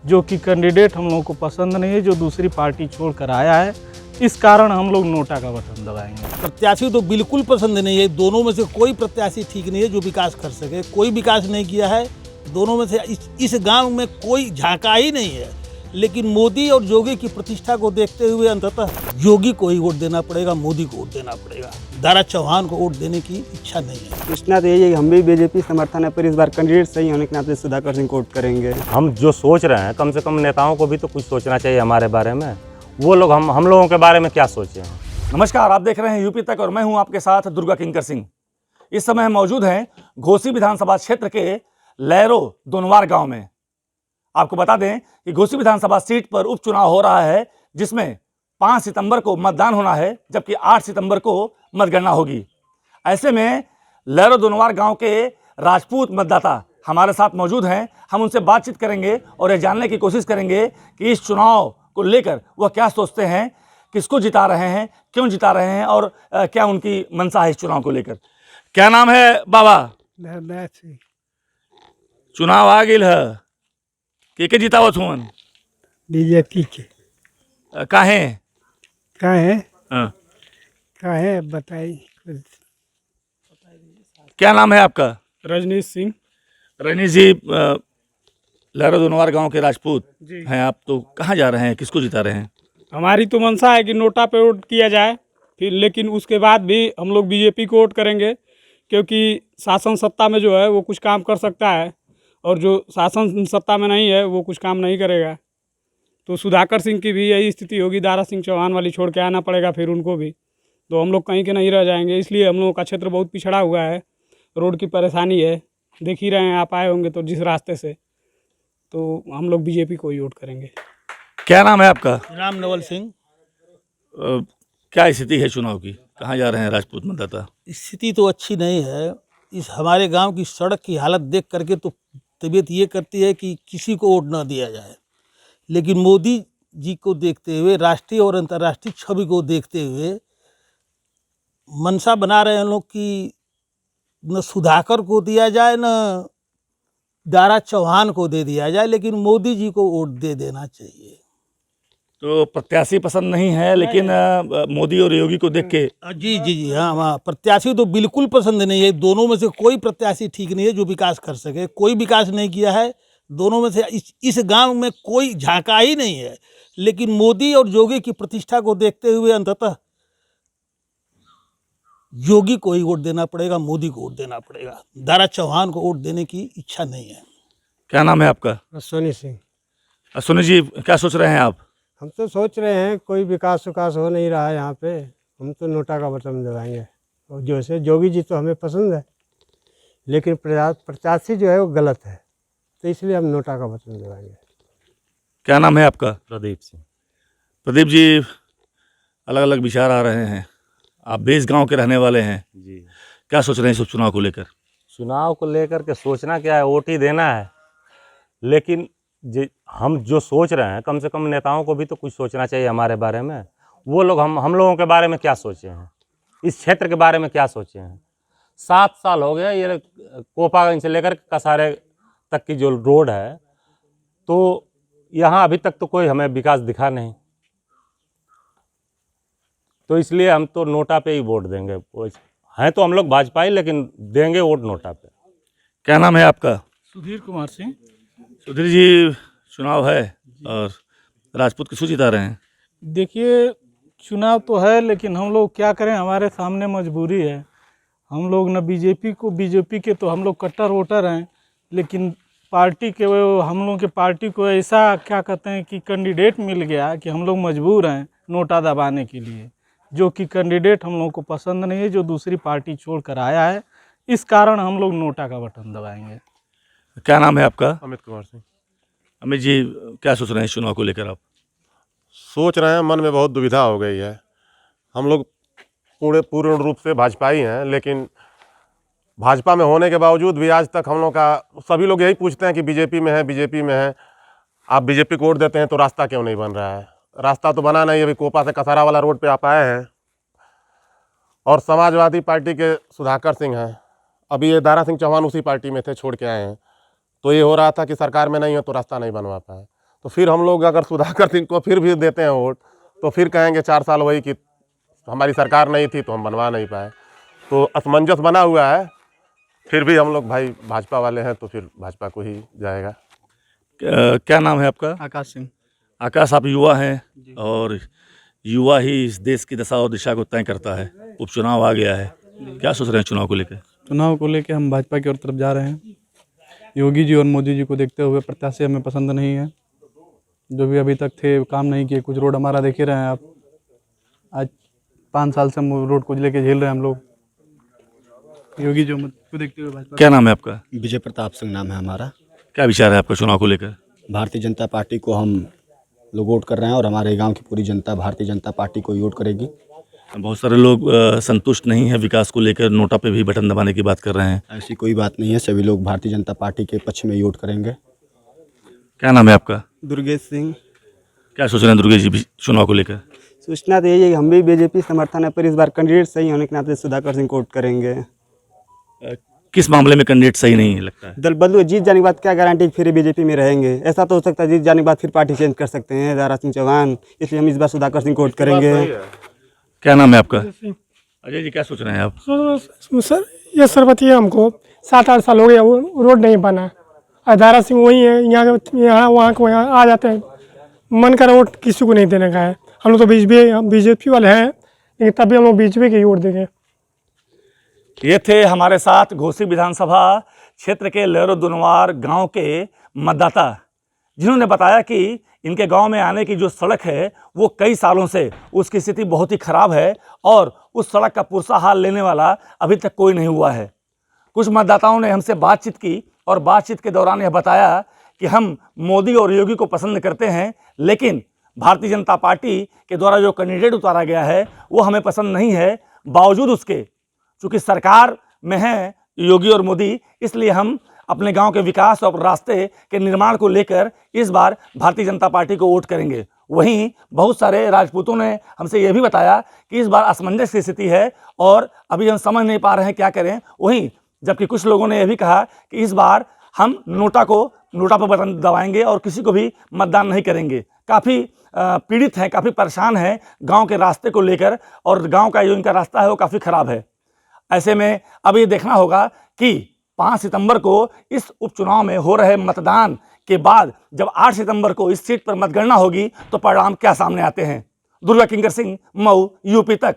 जो कि कैंडिडेट हम लोगों को पसंद नहीं है, जो दूसरी पार्टी छोड़ कर आया है। इस कारण हम लोग नोटा का बटन दबाएंगे। प्रत्याशी तो बिल्कुल पसंद नहीं है। दोनों में से कोई प्रत्याशी ठीक नहीं है जो विकास कर सके। कोई विकास नहीं किया है दोनों में से। इस गांव में कोई झांका ही नहीं है। लेकिन मोदी और योगी की प्रतिष्ठा को देखते हुए अंततः योगी को ही वोट देना पड़ेगा, मोदी को वोट देना पड़ेगा। दारा चौहान को वोट देने की इच्छा नहीं है। पूछना तो यही है कि हम भी बीजेपी समर्थन है, पर इस बार कैंडिडेट सही होने के नाते सुधाकर सिंह को वोट करेंगे। हम जो सोच रहे हैं, कम से कम नेताओं को भी तो कुछ सोचना चाहिए हमारे बारे में। वो लोग हम लोगों के बारे में क्या सोचे हैं। नमस्कार, आप देख रहे हैं यूपी तक और मैं हूं आपके साथ दुर्गा किंकर सिंह। इस समय हम मौजूद हैं घोसी विधानसभा क्षेत्र के लहरो दोनवार गांव में। आपको बता दें कि घोसी विधानसभा सीट पर उपचुनाव हो रहा है, जिसमें 5 सितंबर को मतदान होना है, जबकि 8 सितंबर को मतगणना होगी। ऐसे में लहरो दोनवार गांव के राजपूत मतदाता हमारे साथ मौजूद हैं। हम उनसे बातचीत करेंगे और यह जानने की कोशिश करेंगे कि इस चुनाव को लेकर वह क्या सोचते हैं, किसको जिता रहे हैं, क्यों जिता रहे हैं और क्या उनकी मंशा है इस चुनाव को लेकर। क्या नाम है बाबा? चुनाव आ गई है, के जितावत हुन? बीजेपी के काहे? हाँ। काहे बताई। क्या नाम है आपका? रजनीश सिंह। रजनीश जी, लहरो दोनवार गांव के राजपूत हैं आप, तो कहाँ जा रहे हैं, किसको जिता रहे हैं? हमारी तो मंशा है कि नोटा पे वोट किया जाए, फिर लेकिन उसके बाद भी हम लोग बीजेपी को वोट करेंगे, क्योंकि शासन सत्ता में जो है वो कुछ काम कर सकता है और जो शासन सत्ता में नहीं है वो कुछ काम नहीं करेगा। तो सुधाकर सिंह की भी यही स्थिति होगी, दारा सिंह चौहान वाली छोड़ के आना पड़ेगा फिर उनको भी, तो हम लोग कहीं के नहीं रह जाएंगे। इसलिए हम लोगों का क्षेत्र बहुत पिछड़ा हुआ है, रोड की परेशानी है, देख ही रहे हैं, आप आए होंगे तो जिस रास्ते से, तो हम लोग बीजेपी को ही वोट करेंगे। क्या नाम है आपका? राम नवल सिंह। क्या स्थिति है चुनाव की, कहाँ जा रहे हैं राजपूत मतदाता? स्थिति तो अच्छी नहीं है। इस हमारे गांव की सड़क की हालत देख करके तो तबीयत ये करती है कि किसी को वोट न दिया जाए। लेकिन मोदी जी को देखते हुए, राष्ट्रीय और अंतर्राष्ट्रीय छवि को देखते हुए मनसा बना रहे हैं लोग कि न सुधाकर को दिया जाए न दारा चौहान को दे दिया जाए, लेकिन मोदी जी को वोट दे देना चाहिए। तो प्रत्याशी पसंद नहीं है, लेकिन मोदी और योगी को देख के जी हाँ, प्रत्याशी तो बिल्कुल पसंद नहीं है। दोनों में से कोई प्रत्याशी ठीक नहीं है जो विकास कर सके। कोई विकास नहीं किया है दोनों में से। इस गांव में कोई झांका ही नहीं है। लेकिन मोदी और योगी की प्रतिष्ठा को देखते हुए अंततः योगी को ही वोट देना पड़ेगा, मोदी को वोट देना पड़ेगा। दारा चौहान को वोट देने की इच्छा नहीं है। क्या नाम है आपका? सोनी सिंह। सोनी जी, क्या सोच रहे हैं आप? हम तो सोच रहे हैं कोई विकास हो नहीं रहा है यहाँ पे, हम तो नोटा का बटन दबाएंगे। और जो है योगी जी तो हमें पसंद है, लेकिन प्रत्याशी जो है वो गलत है, तो इसलिए हम नोटा का बटन दबाएंगे। क्या नाम है आपका? प्रदीप सिंह। प्रदीप जी, अलग अलग विचार आ रहे हैं, आप बेस गांव के रहने वाले हैं जी। क्या सोच रहे हैं इस चुनाव को लेकर? चुनाव को लेकर के सोचना क्या है, वोट ही देना है। लेकिन हम जो सोच रहे हैं, कम से कम नेताओं को भी तो कुछ सोचना चाहिए हमारे बारे में। वो लोग हम लोगों के बारे में क्या सोचे हैं, इस क्षेत्र के बारे में क्या सोचे हैं। 7 साल हो गए ये कोपागंज से लेकर कसारे तक की जो रोड है, तो यहाँ अभी तक तो कोई हमें विकास दिखा नहीं। तो इसलिए हम तो नोटा पे ही वोट देंगे। हैं तो हम लोग भाजपा ही, लेकिन देंगे वोट नोटा पे। क्या नाम है आपका? सुधीर कुमार सिंह। सुधीर जी, चुनाव है और राजपूत किसको जिता रहे हैं? देखिए, चुनाव तो है, लेकिन हम लोग क्या करें, हमारे सामने मजबूरी है। हम लोग न बीजेपी के तो हम लोग कट्टर वोटर हैं, लेकिन पार्टी के हम लोग के पार्टी को ऐसा क्या कहते हैं कि कैंडिडेट मिल गया कि हम लोग मजबूर हैं नोटा दबाने के लिए, जो कि कैंडिडेट हम लोगों को पसंद नहीं है, जो दूसरी पार्टी छोड़ कर आया है। इस कारण हम लोग नोटा का बटन दबाएंगे। क्या नाम है आपका? अमित कुमार सिंह। अमित जी, क्या सोच रहे हैं इस चुनाव को लेकर आप? सोच रहे हैं, मन में बहुत दुविधा हो गई है। हम लोग पूर्ण रूप से भाजपाई हैं, लेकिन भाजपा में होने के बावजूद भी आज तक हम लोग का सभी लोग यही पूछते हैं कि बीजेपी में है। आप बीजेपी को वोट देते हैं तो रास्ता क्यों नहीं बन रहा है? रास्ता तो बना नहीं। अभी कोपा से कसारा वाला रोड पे आप आए हैं, और समाजवादी पार्टी के सुधाकर सिंह हैं, अभी ये दारा सिंह चौहान उसी पार्टी में थे, छोड़ के आए हैं। तो ये हो रहा था कि सरकार में नहीं है तो रास्ता नहीं बनवा पाए। तो फिर हम लोग अगर सुधाकर सिंह को फिर भी देते हैं वोट तो फिर कहेंगे 4 साल वही कि हमारी सरकार नहीं थी तो हम बनवा नहीं पाए। तो असमंजस बना हुआ है। फिर भी हम लोग भाई भाजपा वाले हैं तो फिर भाजपा को ही जाएगा। क्या नाम है आपका? आकाश सिंह। आकाश, आप युवा हैं और युवा ही इस देश की दशा और दिशा को तय करता है। उपचुनाव आ गया है, क्या सोच रहे हैं चुनाव को लेकर? चुनाव को लेकर हम भाजपा की ओर तरफ जा रहे हैं। योगी जी और मोदी जी को देखते हुए प्रत्याशी हमें पसंद नहीं है। जो भी अभी तक थे काम नहीं किए। कुछ रोड हमारा देख ही रहे हैं आप। आज 5 साल से हम रोड को लेके झेल रहे हैं हम लोग। योगी जी को देखते हुए भाजपा। क्या नाम है आपका? विजय प्रताप सिंह नाम है हमारा। क्या विचार है आपका चुनाव को लेकर? भारतीय जनता पार्टी को हम लोग वोट कर रहे हैं और हमारे गांव की पूरी जनता भारतीय जनता पार्टी को ही वोट करेगी। बहुत सारे लोग संतुष्ट नहीं है विकास को लेकर, नोटा पे भी बटन दबाने की बात कर रहे हैं। ऐसी कोई बात नहीं है, सभी लोग भारतीय जनता पार्टी के पक्ष में ही वोट करेंगे। क्या नाम है आपका? दुर्गेश सिंह। क्या सोच रहे हैं दुर्गेश जी चुनाव को लेकर? सूचना तो यही है कि हम भी बीजेपी समर्थन है, पर इस बार कैंडिडेट सही होने के नाते सुधाकर सिंह को वोट करेंगे। किस मामले में कैंडिडेट सही नहीं लगता है? दल बदलू, जीत जाने के बाद क्या गारंटी फिर बीजेपी में रहेंगे? ऐसा तो हो सकता है जीत जाने के बाद फिर पार्टी चेंज कर सकते हैं दारा सिंह चौहान। इसलिए हम इस बार सुधाकर सिंह को वोट करेंगे। क्या नाम है आपका? अजय जी, क्या सोच रहे हैं आप? सर ये सरबती है, हमको 7-8 साल हो गया वो रोड नहीं बना। दारा सिंह वही है, यहाँ वहाँ को यहाँ आ जाते हैं। मन का वोट किसी को नहीं देने का है। हम लोग तो बीजेपी वाले हैं, लेकिन तभी हम लोग बीजेपी के वोट देंगे। ये थे हमारे साथ घोसी विधानसभा क्षेत्र के लहरो दुनवार गांव के मतदाता, जिन्होंने बताया कि इनके गांव में आने की जो सड़क है वो कई सालों से उसकी स्थिति बहुत ही खराब है और उस सड़क का पुरसा हाल लेने वाला अभी तक कोई नहीं हुआ है। कुछ मतदाताओं ने हमसे बातचीत की और बातचीत के दौरान यह बताया कि हम मोदी और योगी को पसंद करते हैं, लेकिन भारतीय जनता पार्टी के द्वारा जो कैंडिडेट उतारा गया है वो हमें पसंद नहीं है। बावजूद उसके चूँकि सरकार में है योगी और मोदी, इसलिए हम अपने गांव के विकास और रास्ते के निर्माण को लेकर इस बार भारतीय जनता पार्टी को वोट करेंगे। वहीं बहुत सारे राजपूतों ने हमसे यह भी बताया कि इस बार असमंजस की स्थिति है और अभी हम समझ नहीं पा रहे हैं क्या करें। वहीं जबकि कुछ लोगों ने यह भी कहा कि इस बार हम नोटा पर बटन दबाएंगे और किसी को भी मतदान नहीं करेंगे। काफ़ी पीड़ित हैं, काफ़ी परेशान हैं गाँव के रास्ते को लेकर और गाँव का जो इनका रास्ता है वो काफ़ी ख़राब है। ऐसे में अब ये देखना होगा कि 5 सितंबर को इस उपचुनाव में हो रहे मतदान के बाद जब 8 सितंबर को इस सीट पर मतगणना होगी तो परिणाम क्या सामने आते हैं। दुर्गा किंकर सिंह, मऊ, यूपी तक।